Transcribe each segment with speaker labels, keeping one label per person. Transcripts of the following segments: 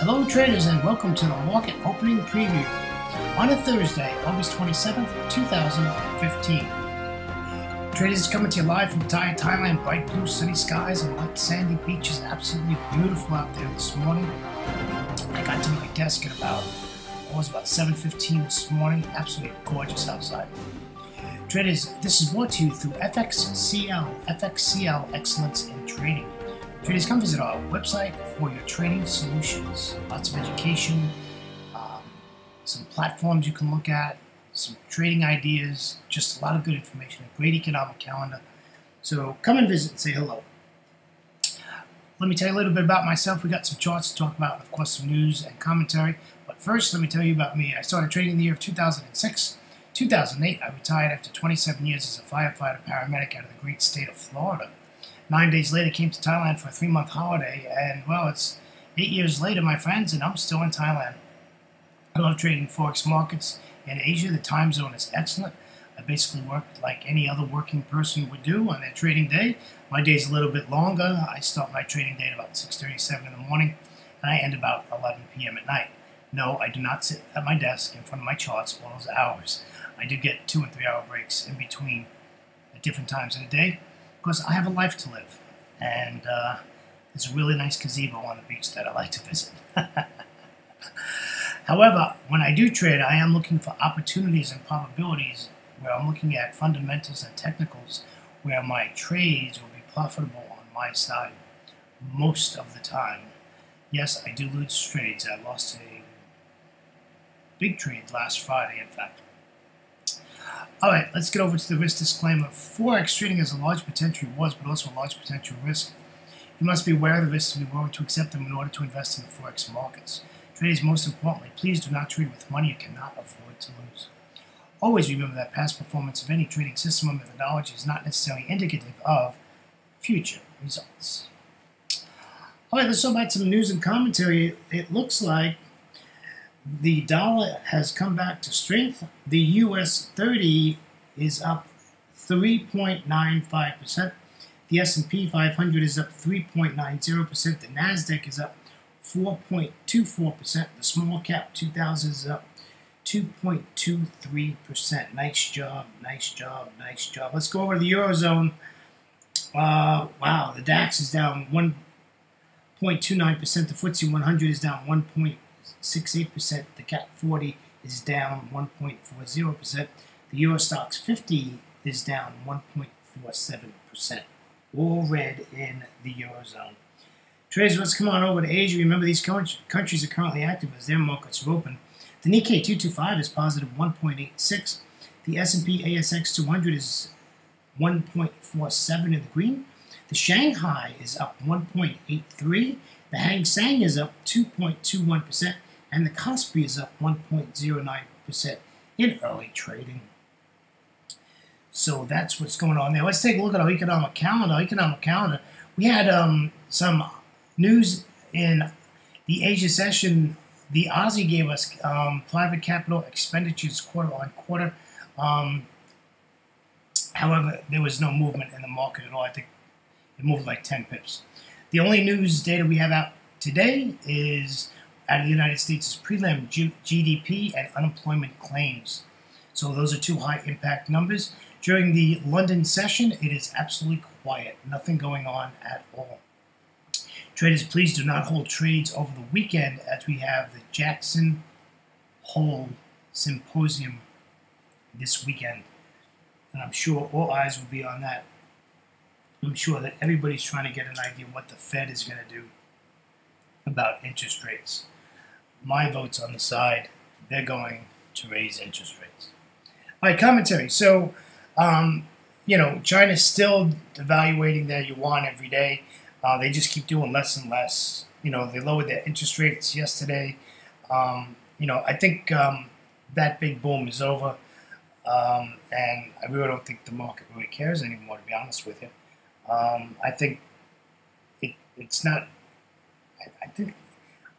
Speaker 1: Hello traders and welcome to the market opening preview on a Thursday, August 27th, 2015. Traders coming to you live from Thailand, bright blue sunny skies and light sandy beaches, absolutely beautiful out there this morning. I got to my desk at about 7:15 this morning, absolutely gorgeous outside. Traders, this is brought to you through FXCL Excellence in Trading. Traders, come visit our website for your trading solutions. Lots of education, some platforms you can look at, some trading ideas, just a lot of good information, a great economic calendar. So come and visit and say hello. Let me tell you a little bit about myself. We got some charts to talk about, and of course some news and commentary. But first, let me tell you about me. I started trading in the year of 2006. 2008, I retired after 27 years as a firefighter paramedic out of the great state of Florida. 9 days later, came to Thailand for a 3-month holiday, and well, it's 8 years later, my friends, and I'm still in Thailand. I love trading Forex markets in Asia. The time zone is excellent. I basically work like any other working person would do on their trading day. My day's a little bit longer. I start my trading day at about 6:37 in the morning, and I end about 11 p.m. at night. No, I do not sit at my desk in front of my charts all those hours. I do get 2- and 3-hour breaks in between at different times of the day, because I have a life to live, and there's a really nice gazebo on the beach that I like to visit. However, when I do trade, I am looking for opportunities and probabilities where I'm looking at fundamentals and technicals where my trades will be profitable on my side most of the time. Yes, I do lose trades. I lost a big trade last Friday, in fact. All right, let's get over to the risk disclaimer. Forex trading has a large potential rewards, but also a large potential risk. You must be aware of the risks and be willing to accept them in order to invest in the Forex markets. Traders, most importantly, please do not trade with money you cannot afford to lose. Always remember that past performance of any trading system or methodology is not necessarily indicative of future results. All right, let's talk about some news and commentary. It looks like the dollar has come back to strength. The US 30 is up 3.95%. The S&P 500 is up 3.90%. The NASDAQ is up 4.24%. The small cap 2000 is up 2.23%. Nice job, nice job, nice job. Let's go over to the Eurozone. Wow, the DAX is down 1.29%. The FTSE 100 is down 1.68%. The CAC 40 is down 1.40%. The Euro Stoxx 50 is down 1.47%. All red in the Eurozone. Traders, let's come on over to Asia. Remember, these countries are currently active as their markets are open. The Nikkei 225 is positive 1.86. The S&P ASX 200 is 1.47 in the green. The Shanghai is up 1.83. The Hang Seng is up 2.21%. And the Kospi is up 1.09% in early trading. So that's what's going on there. Let's take a look at our economic calendar. We had some news in the Asia session. The Aussie gave us private capital expenditures quarter on quarter. However, there was no movement in the market at all. I think it moved like 10 pips. The only news data we have out today is out of the United States' prelim GDP and unemployment claims. So those are two high impact numbers. During the London session, it is absolutely quiet. Nothing going on at all. Traders, please do not hold trades over the weekend as we have the Jackson Hole Symposium this weekend. And I'm sure all eyes will be on that. I'm sure that everybody's trying to get an idea what the Fed is going to do about interest rates. My vote's on the side. They're going to raise interest rates. All right, commentary. So, China's still devaluating their yuan every day. They just keep doing less and less. They lowered their interest rates yesterday. I think that big boom is over. And I really don't think the market really cares anymore, to be honest with you. I think it's not.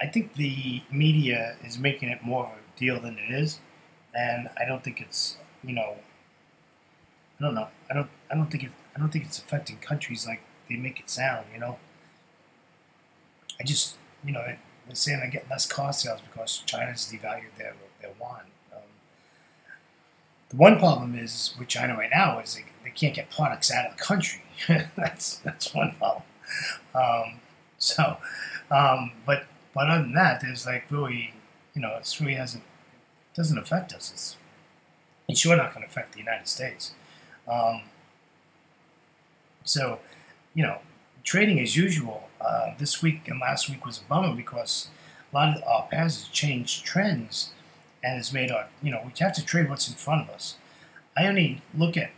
Speaker 1: I think the media is making it more of a deal than it is, and I don't think it's. I don't know. I don't think it's affecting countries like they make it sound. I just they're saying they get less car sales because China's devalued their yuan. The one problem is with China right now is they can't get products out of the country. that's one problem. But other than that, there's like really, it's really doesn't affect us. It's sure not going to affect the United States. So, trading as usual. This week and last week was a bummer because a lot of our pairs has changed trends and has made our, we have to trade what's in front of us. I only look at,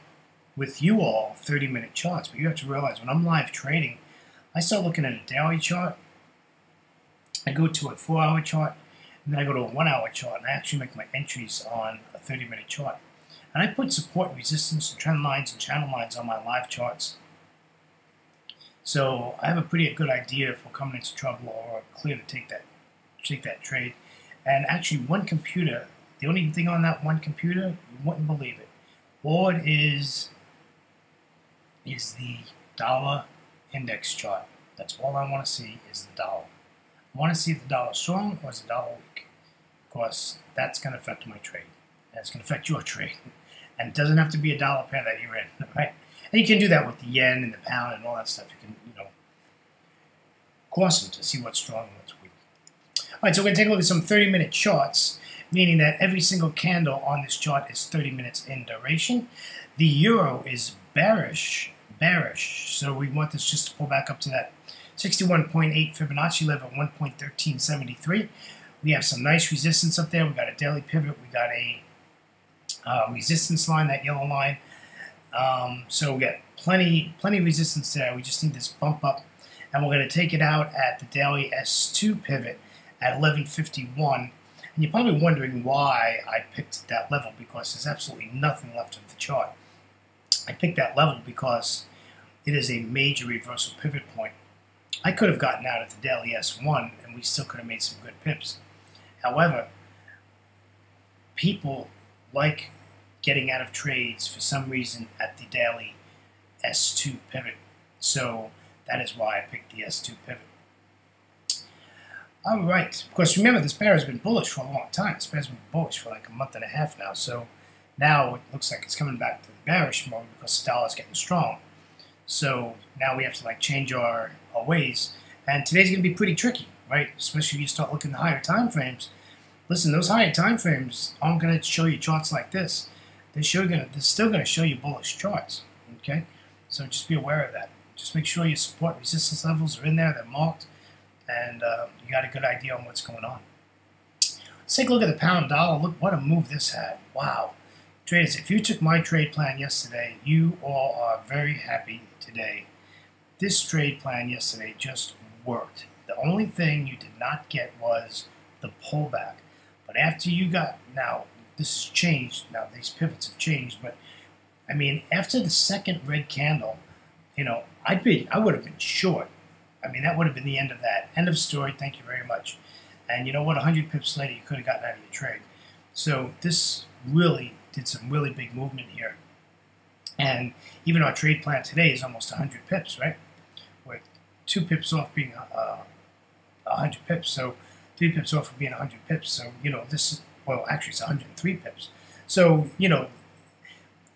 Speaker 1: with you all, 30-minute charts, but you have to realize when I'm live trading, I start looking at a daily chart, I go to a 4-hour chart, and then I go to a 1-hour chart, and I actually make my entries on a 30-minute chart. And I put support, resistance, and trend lines and channel lines on my live charts. So I have a pretty good idea if we're coming into trouble or clear to take that trade. And actually, one computer, the only thing on that one computer, you wouldn't believe it. All it is the dollar index chart. That's all I want to see is the dollar. I want to see if the dollar is strong or is the dollar weak, because that's going to affect my trade. And it's going to affect your trade. And it doesn't have to be a dollar pair that you're in, right? And you can do that with the yen and the pound and all that stuff. You can, cross them to see what's strong and what's weak. All right, so we're going to take a look at some 30-minute charts, meaning that every single candle on this chart is 30 minutes in duration. The euro is bearish. So we want this just to pull back up to that 61.8 Fibonacci level at 1.1373. We have some nice resistance up there. We got a daily pivot. We got a resistance line, that yellow line. So we got plenty resistance there. We just need this bump up, and we're going to take it out at the daily S2 pivot at 1151. And you're probably wondering why I picked that level, because there's absolutely nothing left of the chart. I picked that level because it is a major reversal pivot point. I could have gotten out at the daily S1 and we still could have made some good pips. However, people like getting out of trades for some reason at the daily S2 pivot. So that is why I picked the S2 pivot. All right. Of course, remember, this pair has been bullish for a long time. This pair has been bullish for like a month and a half now. So now it looks like it's coming back to the bearish mode because the dollar is getting strong. So now we have to change our ways. And today's going to be pretty tricky, right? Especially if you start looking at higher time frames. Listen, those higher time frames aren't going to show you charts like this. They're still going to show you bullish charts, okay? So just be aware of that. Just make sure your support resistance levels are in there, they're marked, and you got a good idea on what's going on. Let's take a look at the pound dollar. Look what a move this had. Wow. Traders, if you took my trade plan yesterday, you all are very happy today. This trade plan yesterday just worked. The only thing you did not get was the pullback. But after you got, now this has changed, now these pivots have changed, but I mean, after the second red candle, I would have been short. I mean, that would have been the end of that. End of story, thank you very much. And you know what, 100 pips later, you could have gotten out of your trade. So this really did some really big movement here. And even our trade plan today is almost 100 pips, right? We're 2 pips off being 100 pips, so 3 pips off of being 100 pips. So, this is, well, actually it's 103 pips. So,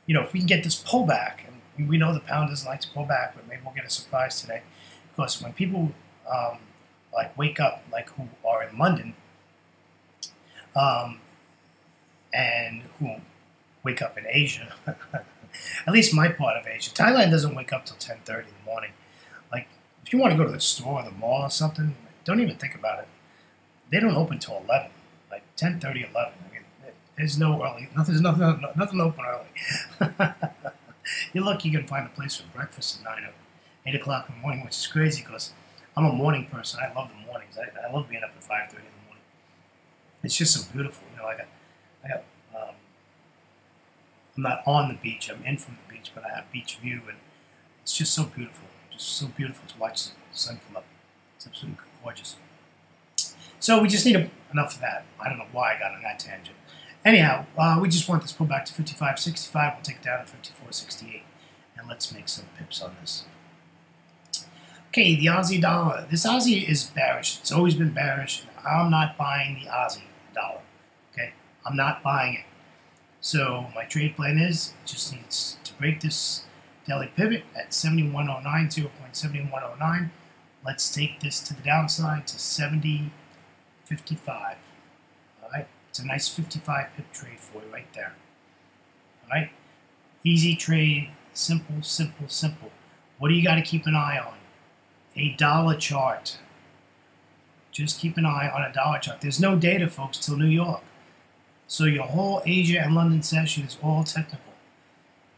Speaker 1: if we can get this pullback, and we know the pound doesn't like to pull back, but maybe we'll get a surprise today. Because when people wake up, like who are in London, and who wake up in Asia, at least my part of Asia, Thailand doesn't wake up till 10:30 in the morning. Like, if you want to go to the store or the mall or something, don't even think about it. They don't open till 11, like 10:30, 11. I mean, there's no early, nothing open early. You're lucky you can find a place for breakfast at 9 or 8 o'clock in the morning, which is crazy because I'm a morning person. I love the mornings. I love being up at 5:30 in the morning. It's just so beautiful. I'm not on the beach. I'm in from the beach, but I have beach view, and it's just so beautiful. Just so beautiful to watch the sun come up. It's absolutely gorgeous. So we just need enough of that. I don't know why I got on that tangent. Anyhow, we just want this pull back to 55.65. We'll take it down to 54.68, and let's make some pips on this. Okay, the Aussie dollar. This Aussie is bearish. It's always been bearish. I'm not buying the Aussie dollar. Okay, I'm not buying it. So my trade plan is it just needs to break this daily pivot at 71.09, 0.7109. Let's take this to the downside to 70.55. All right, it's a nice 55 pip trade for you right there. All right, easy trade, simple, simple, simple. What do you got to keep an eye on? A dollar chart. Just keep an eye on a dollar chart. There's no data, folks, till New York. So your whole Asia and London session is all technical.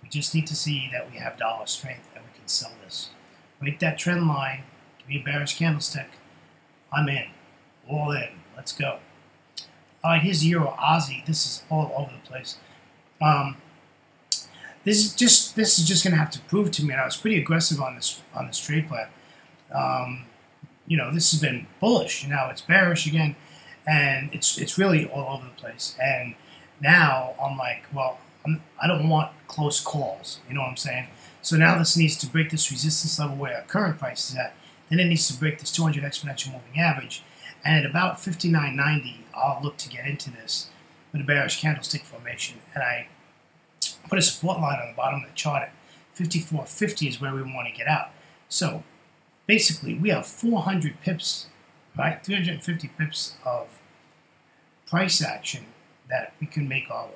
Speaker 1: We just need to see that we have dollar strength and we can sell this. Break that trend line. Give me a bearish candlestick. I'm in. All in. Let's go. All right, here's the Euro Aussie. This is all over the place. This is just going to have to prove to me, and I was pretty aggressive on this trade plan. You know, this has been bullish. Now it's bearish again, and it's really all over the place. And now I'm like, well, I don't want close calls. You know what I'm saying? So now this needs to break this resistance level where our current price is at. Then it needs to break this 200 exponential moving average. And at about 59.90, I'll look to get into this with a bearish candlestick formation. And I put a support line on the bottom of the chart at 54.50 is where we want to get out. So basically, we have 400 pips, right? 350 pips of price action that we can make our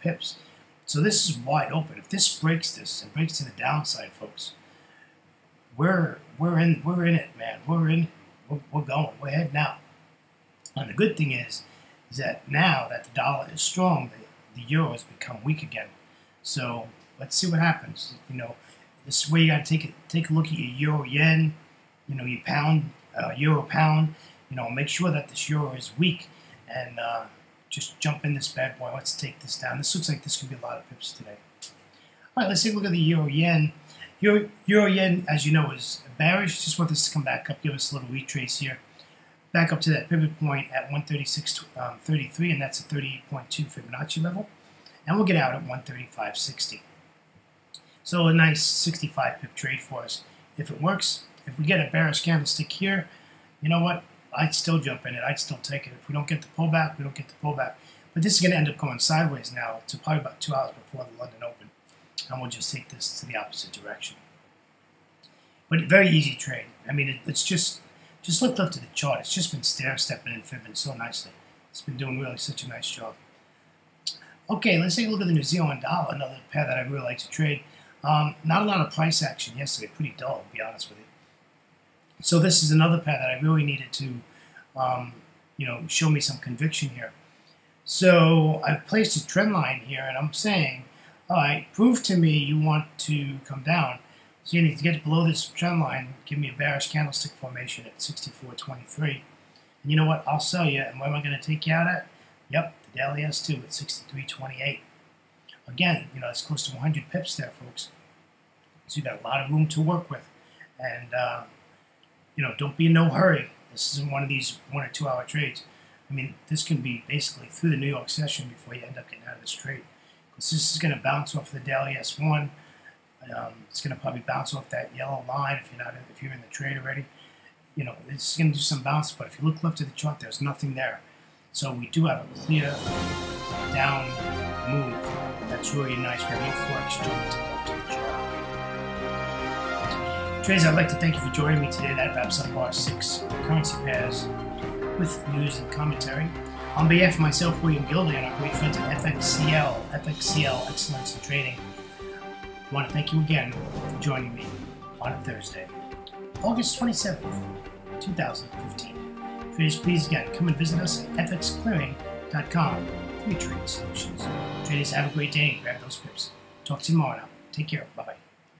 Speaker 1: pips. So this is wide open. If this breaks this and breaks to the downside, folks, we're in it, man. We're going. We're heading out. And the good thing is that now that the dollar is strong, the euro has become weak again. So let's see what happens. You know, this is where you got to take a look at your euro yen. You know, your pound, euro pound. You know, make sure that this euro is weak and just jump in this bad boy. Let's take this down. This looks like this could be a lot of pips today. All right, let's take a look at the euro yen. Euro yen, as you know, is bearish. Just want this to come back up, give us a little retrace here. Back up to that pivot point at 136.33, and that's a 38.2 Fibonacci level. And we'll get out at 135.60. So a nice 65 pip trade for us. If it works, if we get a bearish candlestick here, you know what? I'd still jump in it. I'd still take it. If we don't get the pullback, we don't get the pullback. But this is going to end up going sideways now to probably about 2 hours before the London Open. And we'll just take this to the opposite direction. But very easy trade. I mean, it's just look left at the chart. It's just been stair-stepping and fibbing so nicely. It's been doing really such a nice job. Okay, let's take a look at the New Zealand dollar, another pair that I really like to trade. Not a lot of price action yesterday, pretty dull, to be honest with you. So this is another pair that I really needed to, you know, show me some conviction here. So I've placed a trend line here, and I'm saying, all right, prove to me you want to come down. So you need to get below this trend line, give me a bearish candlestick formation at 64.23. And you know what? I'll sell you. And where am I going to take you out at? Yep, the daily S2 at 63.28. Again, you know, it's close to 100 pips there, folks. So you've got a lot of room to work with. And, you know, don't be in no hurry. This isn't one of these 1 or 2 hour trades. I mean, this can be basically through the New York session before you end up getting out of this trade. Because this is going to bounce off the daily S1. It's going to probably bounce off that yellow line if you're in the trade already. You know, it's going to do some bounce, but if you look left at the chart, there's nothing there. So we do have a clear down move. That's really nice. We have no forex jump to the left of the chart. Traders, I'd like to thank you for joining me today. That wraps up our 6 currency pairs with news and commentary. On behalf of myself, William Gilday, and our great friends at FXCL Excellence in Trading, I want to thank you again for joining me on a Thursday, August 27th, 2015. Traders, please again come and visit us at fxclearing.com for your trading solutions. Traders, have a great day and grab those pips. Talk to you tomorrow now. Take care. Bye-bye.